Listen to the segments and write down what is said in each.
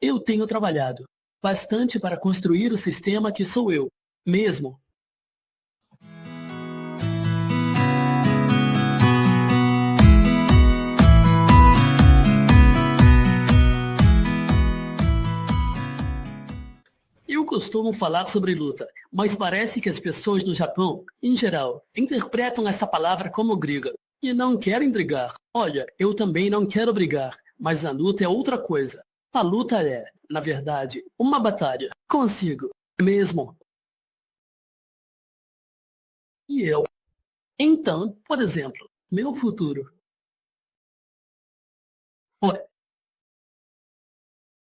Eu tenho trabalhado bastante para construir o sistema que sou eu mesmo. Eu costumo falar sobre luta, mas parece que as pessoas no Japão, em geral, interpretam essa palavra como briga e não querem brigar. Olha, eu também não quero brigar, mas a luta é outra coisa. A luta é, na verdade, uma batalha consigo mesmo. E eu. Então, por exemplo, meu futuro. Olha,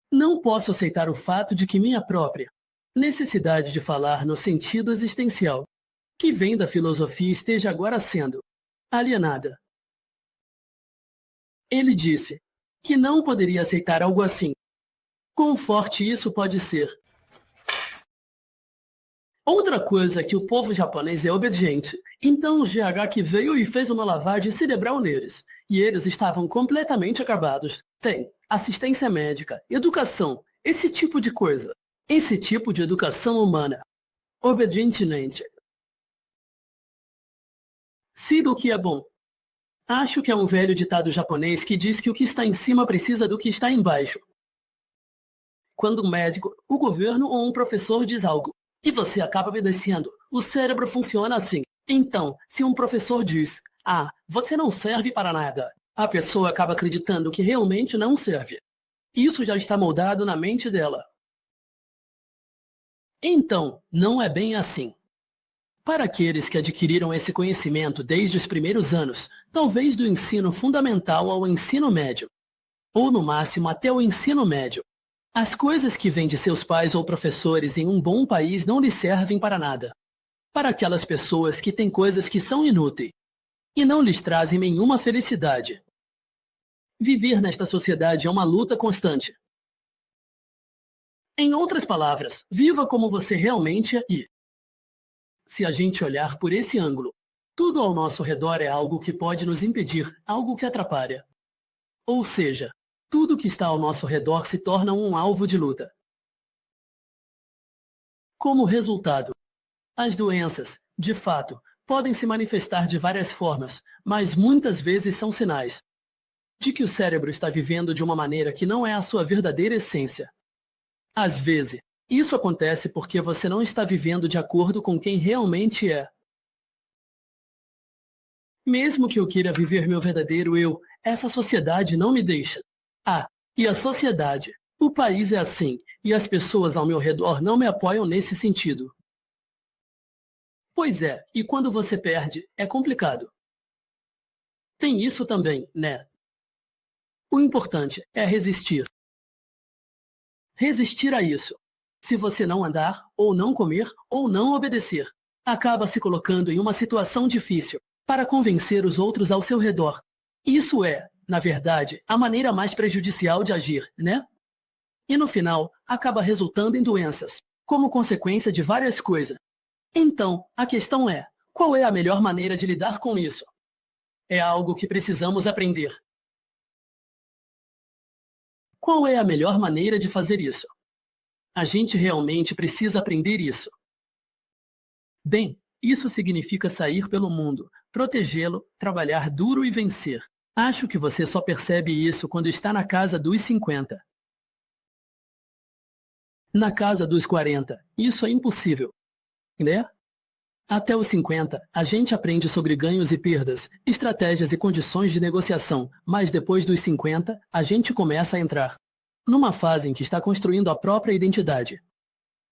não posso aceitar o fato de que minha própria necessidade de falar no sentido existencial, que vem da filosofia, esteja agora sendo alienada. Ele disse que não poderia aceitar algo assim. Quão forte isso pode ser? Outra coisa é que o povo japonês é obediente. Então o GH que veio e fez uma lavagem cerebral neles. E eles estavam completamente acabados. Tem assistência médica, educação, esse tipo de coisa. Esse tipo de educação humana. Obedientemente. Siga o que é bom. Acho que é um velho ditado japonês que diz que o que está em cima precisa do que está embaixo. Quando um médico, o governo ou um professor diz algo, e você acaba obedecendo, o cérebro funciona assim. Então, se um professor diz, você não serve para nada, a pessoa acaba acreditando que realmente não serve. Isso já está moldado na mente dela. Então, não é bem assim. Para aqueles que adquiriram esse conhecimento desde os primeiros anos, talvez do ensino fundamental ao ensino médio, ou no máximo até o ensino médio, as coisas que vêm de seus pais ou professores em um bom país não lhes servem para nada. Para aquelas pessoas que têm coisas que são inúteis e não lhes trazem nenhuma felicidade. Viver nesta sociedade é uma luta constante. Em outras palavras, viva como você realmente é e, se a gente olhar por esse ângulo, tudo ao nosso redor é algo que pode nos impedir, algo que atrapalha. Ou seja, tudo que está ao nosso redor se torna um alvo de luta. Como resultado, as doenças, de fato, podem se manifestar de várias formas, mas muitas vezes são sinais de que o cérebro está vivendo de uma maneira que não é a sua verdadeira essência. Às vezes, isso acontece porque você não está vivendo de acordo com quem realmente é. Mesmo que eu queira viver meu verdadeiro eu, essa sociedade não me deixa. E a sociedade, o país é assim, e as pessoas ao meu redor não me apoiam nesse sentido. Pois é, e quando você perde, é complicado. Tem isso também, né? O importante é resistir. Resistir a isso. Se você não andar, ou não comer, ou não obedecer, acaba se colocando em uma situação difícil para convencer os outros ao seu redor. Isso é, na verdade, a maneira mais prejudicial de agir, né? E no final, acaba resultando em doenças, como consequência de várias coisas. Então, a questão é, qual é a melhor maneira de lidar com isso? É algo que precisamos aprender. Qual é a melhor maneira de fazer isso? A gente realmente precisa aprender isso. Bem, isso significa sair pelo mundo, protegê-lo, trabalhar duro e vencer. Acho que você só percebe isso quando está na casa dos 50. Na casa dos 40, isso é impossível, né? Até os 50, a gente aprende sobre ganhos e perdas, estratégias e condições de negociação, mas depois dos 50, a gente começa a entrar numa fase em que está construindo a própria identidade.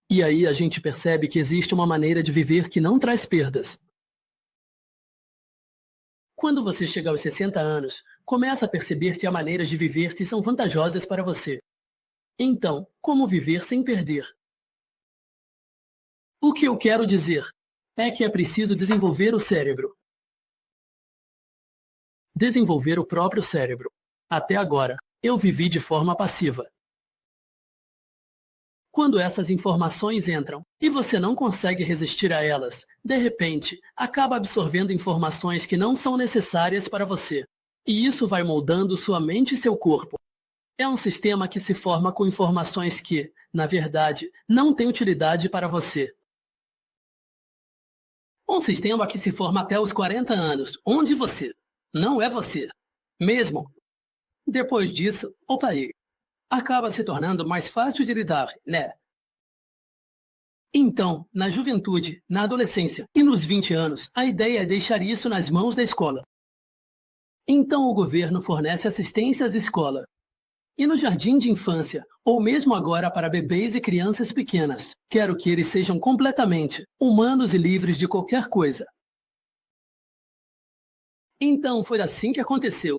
E aí a gente percebe que existe uma maneira de viver que não traz perdas. Quando você chega aos 60 anos, começa a perceber que há maneiras de viver que são vantajosas para você. Então, como viver sem perder? O que eu quero dizer é que é preciso desenvolver o cérebro. Desenvolver o próprio cérebro. Até agora, eu vivi de forma passiva. Quando essas informações entram e você não consegue resistir a elas, de repente, acaba absorvendo informações que não são necessárias para você. E isso vai moldando sua mente e seu corpo. É um sistema que se forma com informações que, na verdade, não têm utilidade para você. Um sistema que se forma até os 40 anos, onde você não é você. Mesmo depois disso, o país acaba se tornando mais fácil de lidar, né? Então, na juventude, na adolescência e nos 20 anos, a ideia é deixar isso nas mãos da escola. Então o governo fornece assistência às escolas. E no jardim de infância, ou mesmo agora para bebês e crianças pequenas, quero que eles sejam completamente humanos e livres de qualquer coisa. Então foi assim que aconteceu.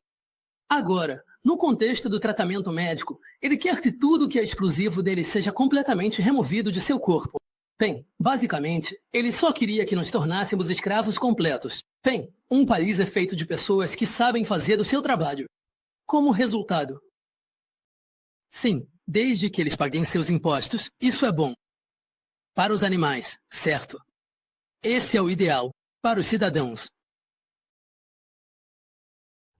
Agora, no contexto do tratamento médico, ele quer que tudo que é explosivo dele seja completamente removido de seu corpo. Bem, basicamente, ele só queria que nos tornássemos escravos completos. Bem, um país é feito de pessoas que sabem fazer o seu trabalho. Como resultado, sim, desde que eles paguem seus impostos, isso é bom. Para os animais, certo. Esse é o ideal. Para os cidadãos.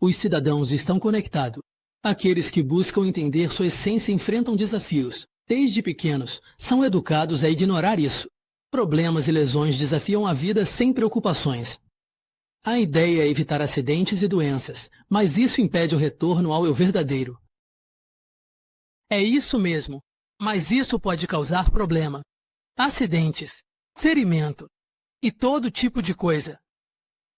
Os cidadãos estão conectados. Aqueles que buscam entender sua essência enfrentam desafios. Desde pequenos, são educados a ignorar isso. Problemas e lesões desafiam a vida sem preocupações. A ideia é evitar acidentes e doenças, mas isso impede o retorno ao eu verdadeiro. É isso mesmo, mas isso pode causar problema. Acidentes, ferimento e todo tipo de coisa.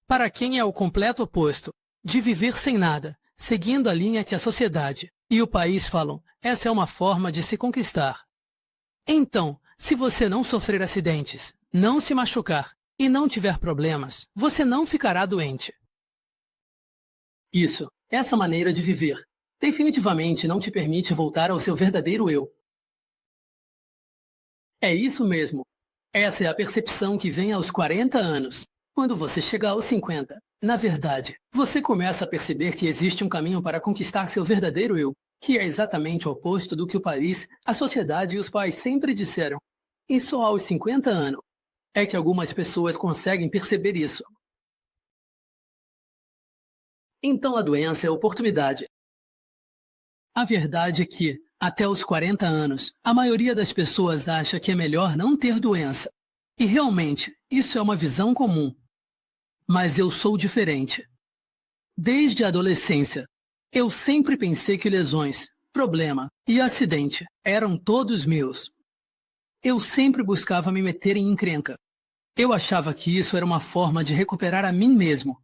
Para quem é o completo oposto, de viver sem nada, seguindo a linha que a sociedade e o país falam, essa é uma forma de se conquistar. Então, se você não sofrer acidentes, não se machucar e não tiver problemas, você não ficará doente. Isso, essa maneira de viver, definitivamente não te permite voltar ao seu verdadeiro eu. É isso mesmo. Essa é a percepção que vem aos 40 anos. Quando você chega aos 50, na verdade, você começa a perceber que existe um caminho para conquistar seu verdadeiro eu, que é exatamente o oposto do que o país, a sociedade e os pais sempre disseram. E só aos 50 anos é que algumas pessoas conseguem perceber isso. Então a doença é oportunidade. A verdade é que, até os 40 anos, a maioria das pessoas acha que é melhor não ter doença. E realmente, isso é uma visão comum. Mas eu sou diferente. Desde a adolescência, eu sempre pensei que lesões, problema e acidente eram todos meus. Eu sempre buscava me meter em encrenca. Eu achava que isso era uma forma de recuperar a mim mesmo.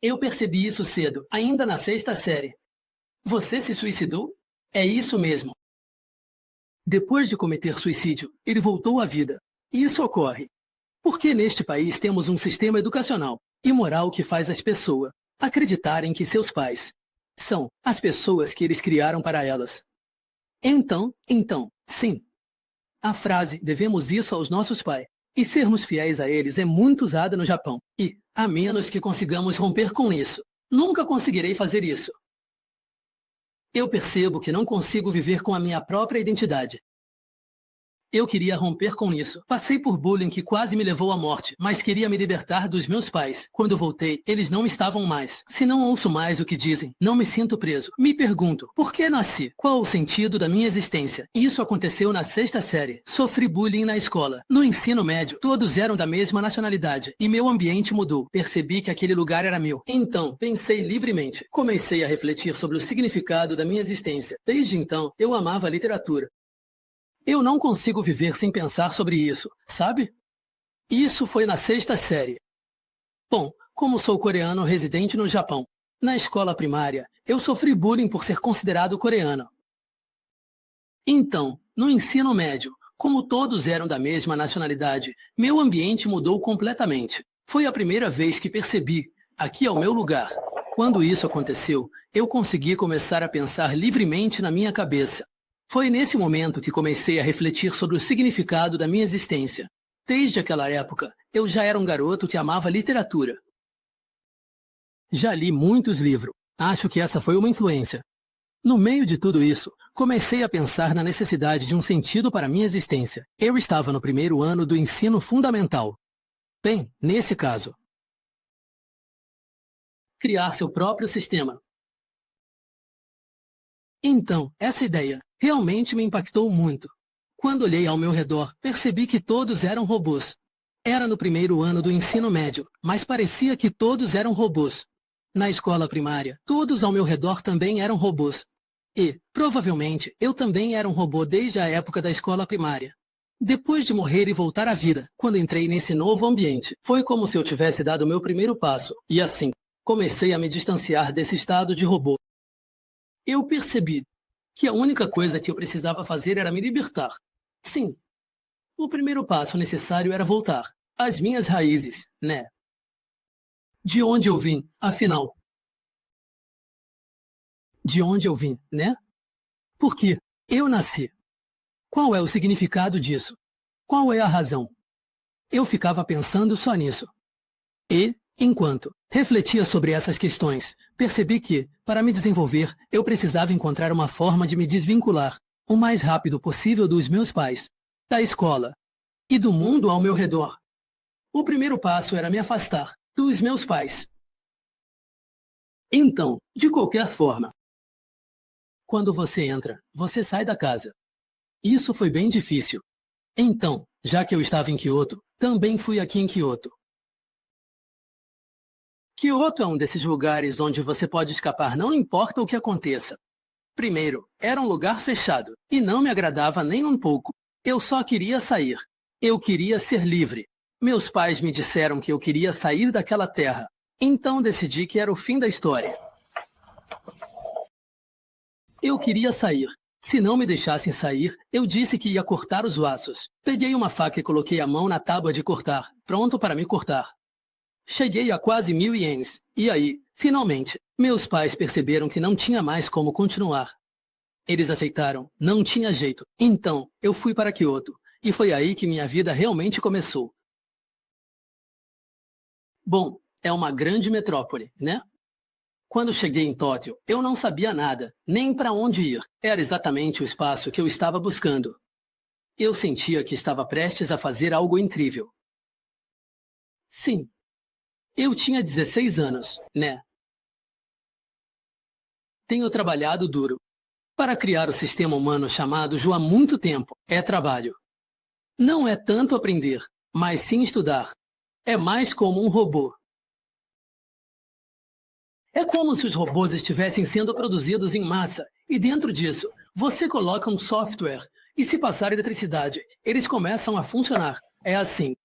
Eu percebi isso cedo, ainda na 6ª série. Você se suicidou? É isso mesmo. Depois de cometer suicídio, ele voltou à vida. E isso ocorre porque neste país temos um sistema educacional e moral que faz as pessoas acreditarem que seus pais são as pessoas que eles criaram para elas. Então, sim. A frase "devemos isso aos nossos pais" e sermos fiéis a eles é muito usada no Japão. E, a menos que consigamos romper com isso, nunca conseguirei fazer isso. Eu percebo que não consigo viver com a minha própria identidade. Eu queria romper com isso. Passei por bullying que quase me levou à morte, mas queria me libertar dos meus pais. Quando voltei, eles não estavam mais. Se não ouço mais o que dizem, não me sinto preso. Me pergunto, por que nasci? Qual o sentido da minha existência? Isso aconteceu na 6ª série. Sofri bullying na escola. No ensino médio, todos eram da mesma nacionalidade e meu ambiente mudou. Percebi que aquele lugar era meu. Então, pensei livremente. Comecei a refletir sobre o significado da minha existência. Desde então, eu amava a literatura. Eu não consigo viver sem pensar sobre isso, sabe? Isso foi na 6ª série. Bom, como sou coreano residente no Japão, na escola primária, eu sofri bullying por ser considerado coreano. Então, no ensino médio, como todos eram da mesma nacionalidade, meu ambiente mudou completamente. Foi a primeira vez que percebi, aqui é o meu lugar. Quando isso aconteceu, eu consegui começar a pensar livremente na minha cabeça. Foi nesse momento que comecei a refletir sobre o significado da minha existência. Desde aquela época, eu já era um garoto que amava literatura. Já li muitos livros. Acho que essa foi uma influência. No meio de tudo isso, comecei a pensar na necessidade de um sentido para a minha existência. Eu estava no primeiro ano do ensino fundamental. Bem, nesse caso, criar seu próprio sistema. Então, essa ideia realmente me impactou muito. Quando olhei ao meu redor, percebi que todos eram robôs. Era no primeiro ano do ensino médio, mas parecia que todos eram robôs. Na escola primária, todos ao meu redor também eram robôs. E, provavelmente, eu também era um robô desde a época da escola primária. Depois de morrer e voltar à vida, quando entrei nesse novo ambiente, foi como se eu tivesse dado o meu primeiro passo, e assim, comecei a me distanciar desse estado de robô. Eu percebi que a única coisa que eu precisava fazer era me libertar. Sim, o primeiro passo necessário era voltar às minhas raízes, né? De onde eu vim, afinal? De onde eu vim, né? Por que eu nasci? Qual é o significado disso? Qual é a razão? Eu ficava pensando só nisso. E, enquanto refletia sobre essas questões, percebi que, para me desenvolver, eu precisava encontrar uma forma de me desvincular o mais rápido possível dos meus pais, da escola e do mundo ao meu redor. O primeiro passo era me afastar dos meus pais. Então, de qualquer forma, quando você entra, você sai da casa. Isso foi bem difícil. Então, já que eu estava em Kyoto, também fui aqui em Kyoto. Kyoto é um desses lugares onde você pode escapar não importa o que aconteça. Primeiro, era um lugar fechado e não me agradava nem um pouco. Eu só queria sair. Eu queria ser livre. Meus pais me disseram que eu queria sair daquela terra. Então decidi que era o fim da história. Eu queria sair. Se não me deixassem sair, eu disse que ia cortar os laços. Peguei uma faca e coloquei a mão na tábua de cortar, pronto para me cortar. Cheguei a quase 1.000 ienes. E aí, finalmente, meus pais perceberam que não tinha mais como continuar. Eles aceitaram, não tinha jeito. Então, eu fui para Kyoto. E foi aí que minha vida realmente começou. Bom, é uma grande metrópole, né? Quando cheguei em Tóquio, eu não sabia nada, nem para onde ir. Era exatamente o espaço que eu estava buscando. Eu sentia que estava prestes a fazer algo incrível. Sim, eu tinha 16 anos, né? Tenho trabalhado duro. Para criar o sistema humano chamado Ju há muito tempo, é trabalho. Não é tanto aprender, mas sim estudar. É mais como um robô. É como se os robôs estivessem sendo produzidos em massa, e dentro disso, você coloca um software, e se passar eletricidade, eles começam a funcionar. É assim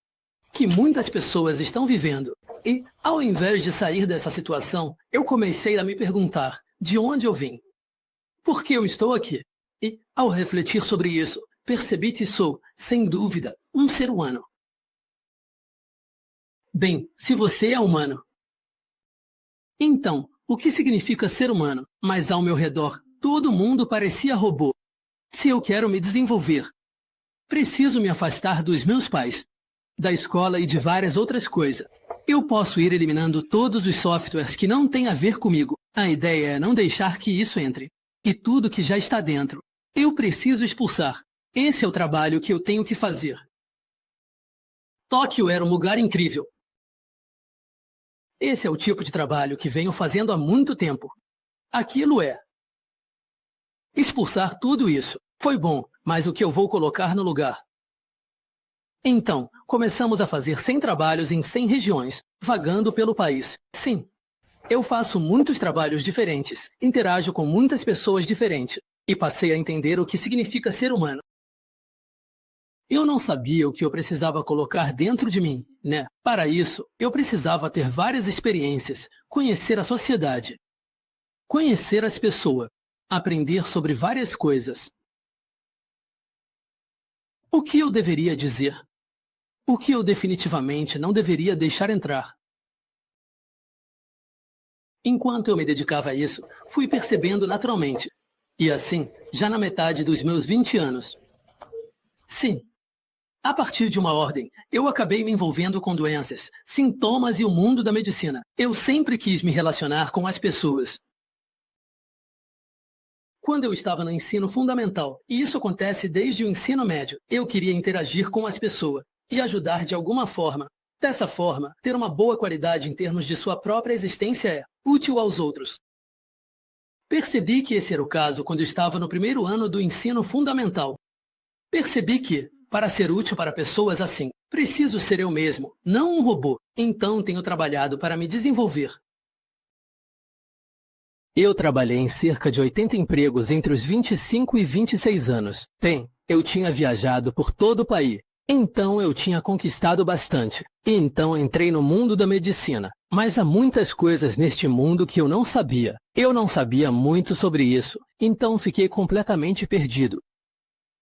que muitas pessoas estão vivendo. E, ao invés de sair dessa situação, eu comecei a me perguntar de onde eu vim. Por que eu estou aqui? E, ao refletir sobre isso, percebi que sou, sem dúvida, um ser humano. Bem, se você é humano, então, o que significa ser humano? Mas ao meu redor, todo mundo parecia robô. Se eu quero me desenvolver, preciso me afastar dos meus pais, da escola e de várias outras coisas. Eu posso ir eliminando todos os softwares que não têm a ver comigo. A ideia é não deixar que isso entre. E tudo que já está dentro, eu preciso expulsar. Esse é o trabalho que eu tenho que fazer. Tóquio era um lugar incrível. Esse é o tipo de trabalho que venho fazendo há muito tempo. Aquilo é expulsar tudo isso. Foi bom, mas o que eu vou colocar no lugar? Então, começamos a fazer 100 trabalhos em 100 regiões, vagando pelo país. Sim, eu faço muitos trabalhos diferentes, interajo com muitas pessoas diferentes, e passei a entender o que significa ser humano. Eu não sabia o que eu precisava colocar dentro de mim, né? Para isso, eu precisava ter várias experiências, conhecer a sociedade, conhecer as pessoas, aprender sobre várias coisas. O que eu deveria dizer? O que eu definitivamente não deveria deixar entrar? Enquanto eu me dedicava a isso, fui percebendo naturalmente. E assim, já na metade dos meus 20 anos. Sim. A partir de uma ordem, eu acabei me envolvendo com doenças, sintomas e o mundo da medicina. Eu sempre quis me relacionar com as pessoas. Quando eu estava no ensino fundamental, e isso acontece desde o ensino médio, eu queria interagir com as pessoas e ajudar de alguma forma. Dessa forma, ter uma boa qualidade em termos de sua própria existência é útil aos outros. Percebi que esse era o caso quando estava no primeiro ano do ensino fundamental. Percebi que, para ser útil para pessoas assim, preciso ser eu mesmo, não um robô. Então tenho trabalhado para me desenvolver. Eu trabalhei em cerca de 80 empregos entre os 25 e 26 anos. Bem, eu tinha viajado por todo o país. Então eu tinha conquistado bastante. E então entrei no mundo da medicina. Mas há muitas coisas neste mundo que eu não sabia. Eu não sabia muito sobre isso. Então fiquei completamente perdido.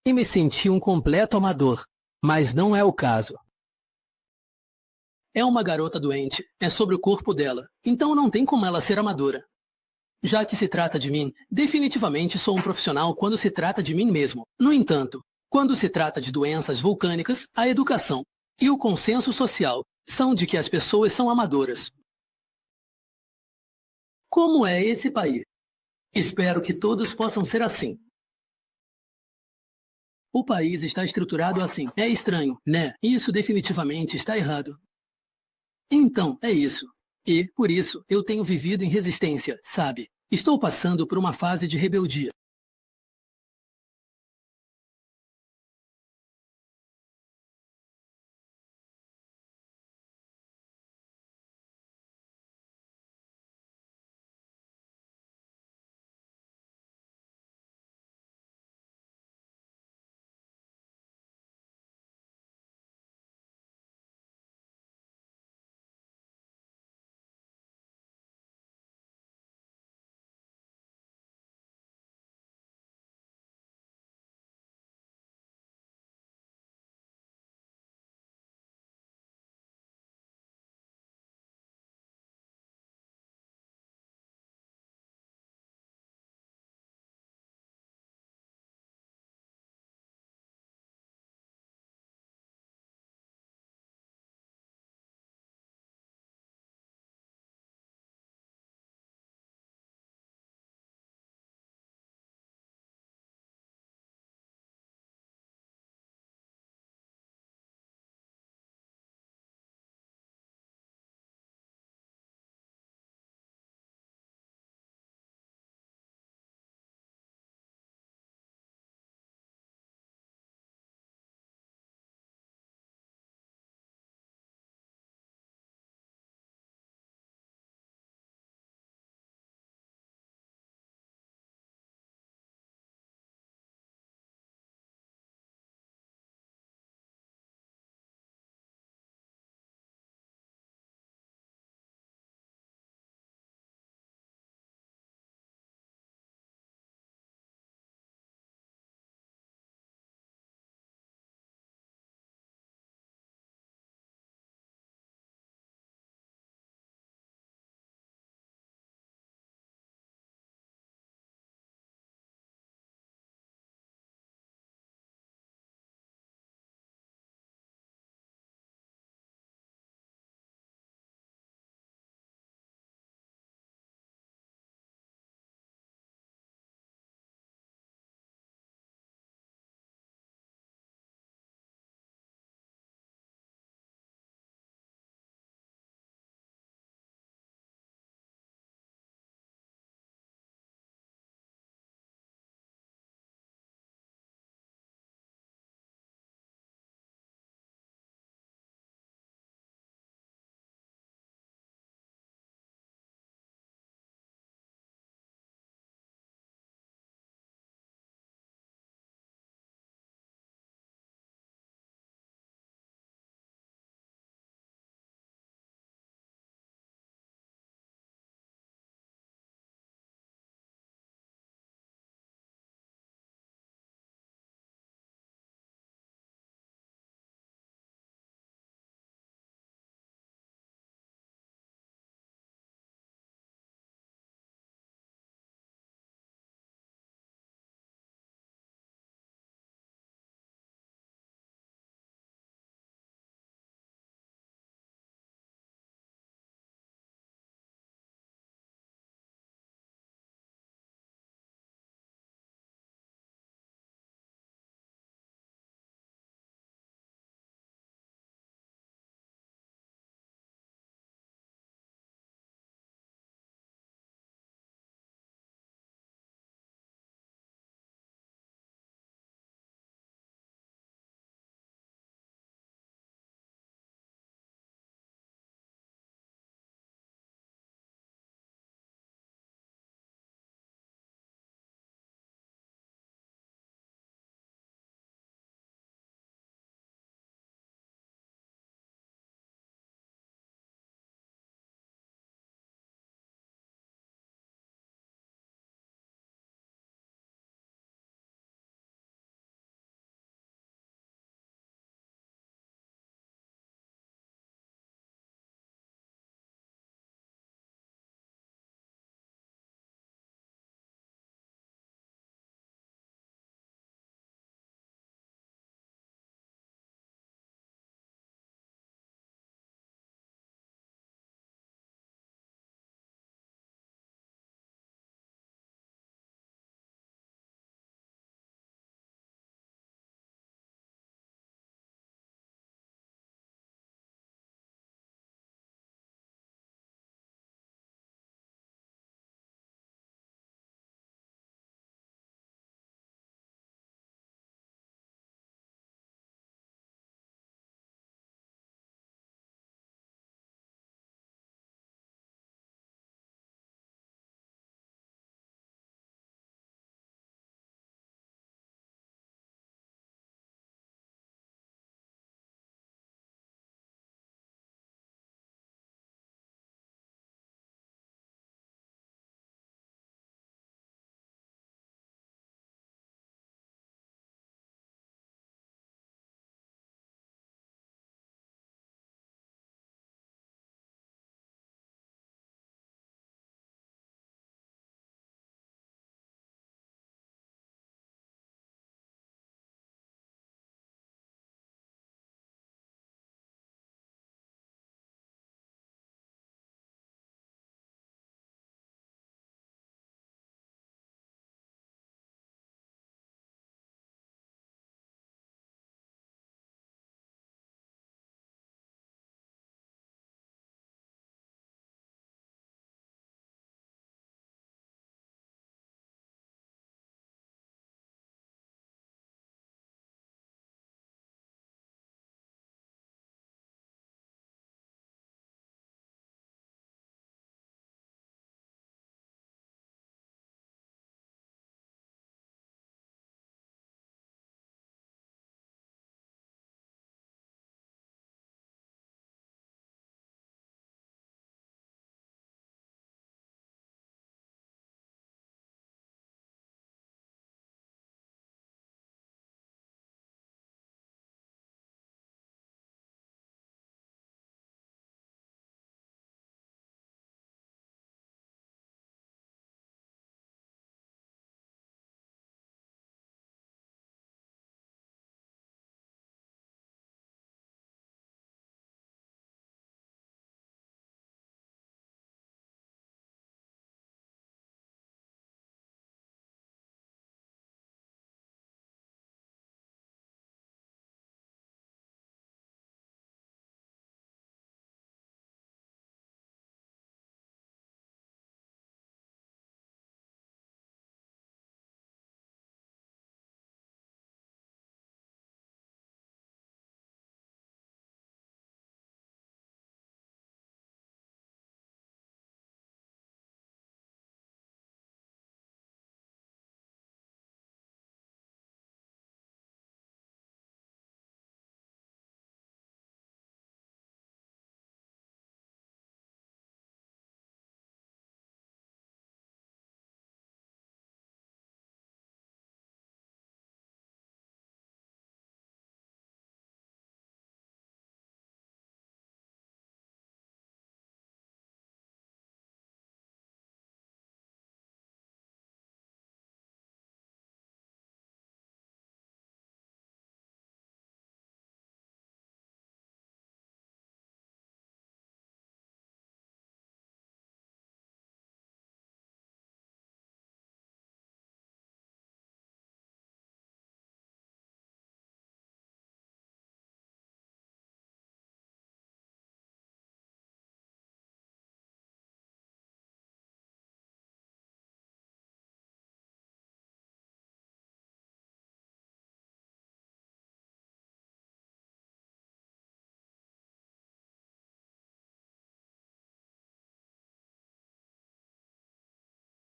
E me senti um completo amador. Mas não é o caso. É uma garota doente. É sobre o corpo dela. Então não tem como ela ser amadora. Já que se trata de mim, definitivamente sou um profissional quando se trata de mim mesmo. No entanto, quando se trata de doenças vulcânicas, a educação e o consenso social são de que as pessoas são amadoras. Como é esse país? Espero que todos possam ser assim. O país está estruturado assim. É estranho, né? Isso definitivamente está errado. Então, é isso. E, por isso, eu tenho vivido em resistência, sabe? Estou passando por uma fase de rebeldia.